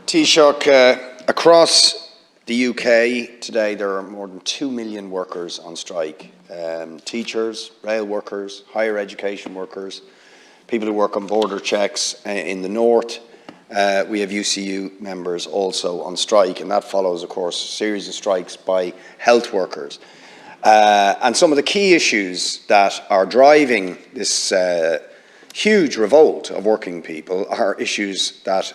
Taoiseach, across the UK today there are more than 2 million workers on strike. Teachers, rail workers, higher education workers, people who work on border checks in the north. We have UCU members also on strike, and that follows, of course, a series of strikes by health workers. And some of the key issues that are driving this huge revolt of working people are issues that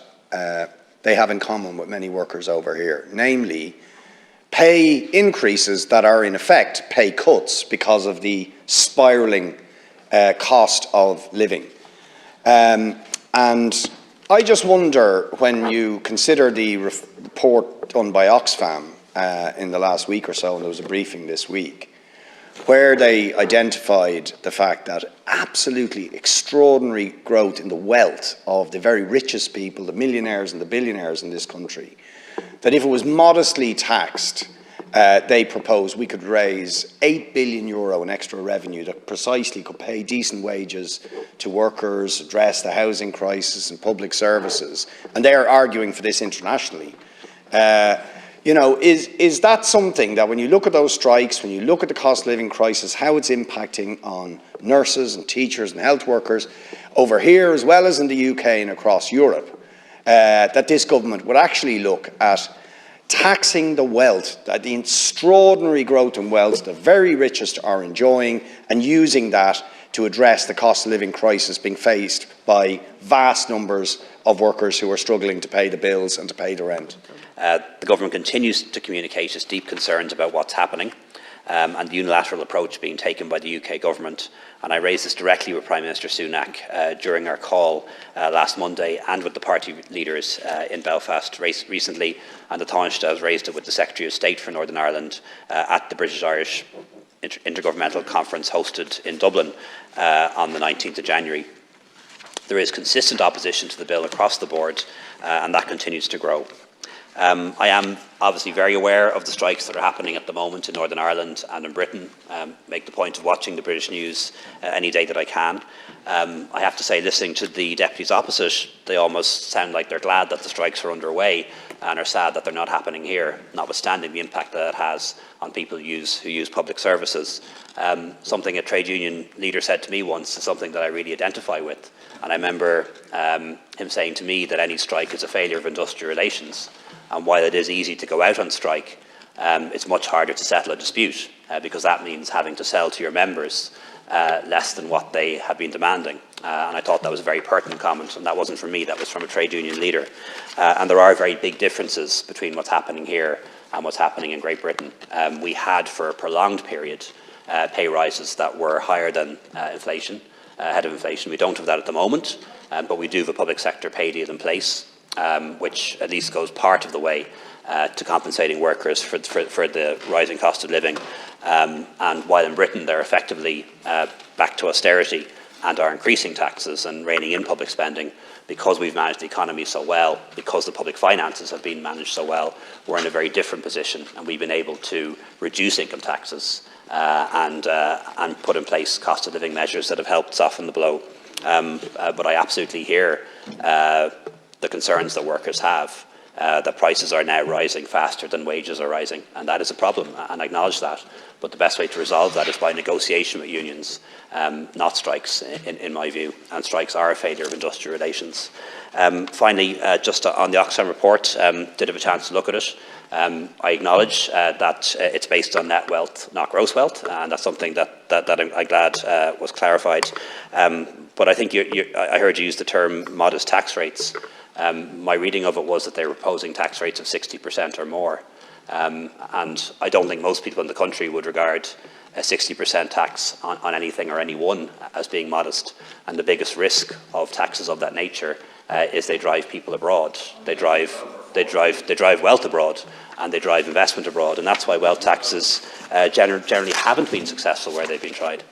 they have in common with many workers over here, namely pay increases that are in effect pay cuts because of the spiralling cost of living. And I just wonder, when you consider the report done by Oxfam in the last week or so, and there was a briefing this week, where they identified the fact that absolutely extraordinary growth in the wealth of the very richest people, the millionaires and the billionaires in this country, that if it was modestly taxed, they proposed we could raise €8 billion in extra revenue that precisely could pay decent wages to workers, address the housing crisis and public services. And they are arguing for this internationally. You know, is that something that, when you look at those strikes, when you look at the cost of living crisis, how it's impacting on nurses and teachers and health workers over here as well as in the UK and across Europe, that this government would actually look at taxing the wealth, that the extraordinary growth in wealth the very richest are enjoying, and using that to address the cost of living crisis being faced by vast numbers of workers who are struggling to pay the bills and to pay the rent? The government continues to communicate its deep concerns about what's happening and the unilateral approach being taken by the UK government. And I raised this directly with Prime Minister Sunak during our call last Monday, and with the party leaders in Belfast recently, and the Taoiseach has raised it with the Secretary of State for Northern Ireland at the British-Irish Intergovernmental Conference hosted in Dublin on the 19th of January. There is consistent opposition to the bill across the board, and that continues to grow. I am obviously very aware of the strikes that are happening at the moment in Northern Ireland and in Britain. Make the point of watching the British news any day that I can. I have to say, listening to the deputies opposite, they almost sound like they're glad that the strikes are underway and are sad that they're not happening here, notwithstanding the impact that it has on people who use public services. Something a trade union leader said to me once is something that I really identify with. And I remember him saying to me that any strike is a failure of industrial relations. And while it is easy to go out on strike, it's much harder to settle a dispute because that means having to sell to your members less than what they have been demanding. And I thought that was a very pertinent comment, and that wasn't from me, that was from a trade union leader. And there are very big differences between what's happening here and what's happening in Great Britain. We had, for a prolonged period, pay rises that were higher than inflation, ahead of inflation. We don't have that at the moment, but we do have a public sector pay deal in place, which at least goes part of the way to compensating workers for the rising cost of living. And while in Britain they're effectively back to austerity and are increasing taxes and reining in public spending, because we've managed the economy so well, because the public finances have been managed so well, we're in a very different position, and we've been able to reduce income taxes and put in place cost of living measures that have helped soften the blow. But I absolutely hear the concerns that workers have, that prices are now rising faster than wages are rising, and that is a problem, and I acknowledge that. But the best way to resolve that is by negotiation with unions, not strikes, in my view, and strikes are a failure of industrial relations. Finally, just on the Oxfam report, did have a chance to look at it. I acknowledge that it's based on net wealth, not gross wealth, and that's something that I'm glad was clarified. But I think I heard you use the term modest tax rates. My reading of it was that they were proposing tax rates of 60% or more. And I don't think most people in the country would regard a 60% tax on anything or anyone as being modest. And the biggest risk of taxes of that nature is they drive people abroad. They drive wealth abroad, and they drive investment abroad. And that's why wealth taxes generally haven't been successful where they've been tried.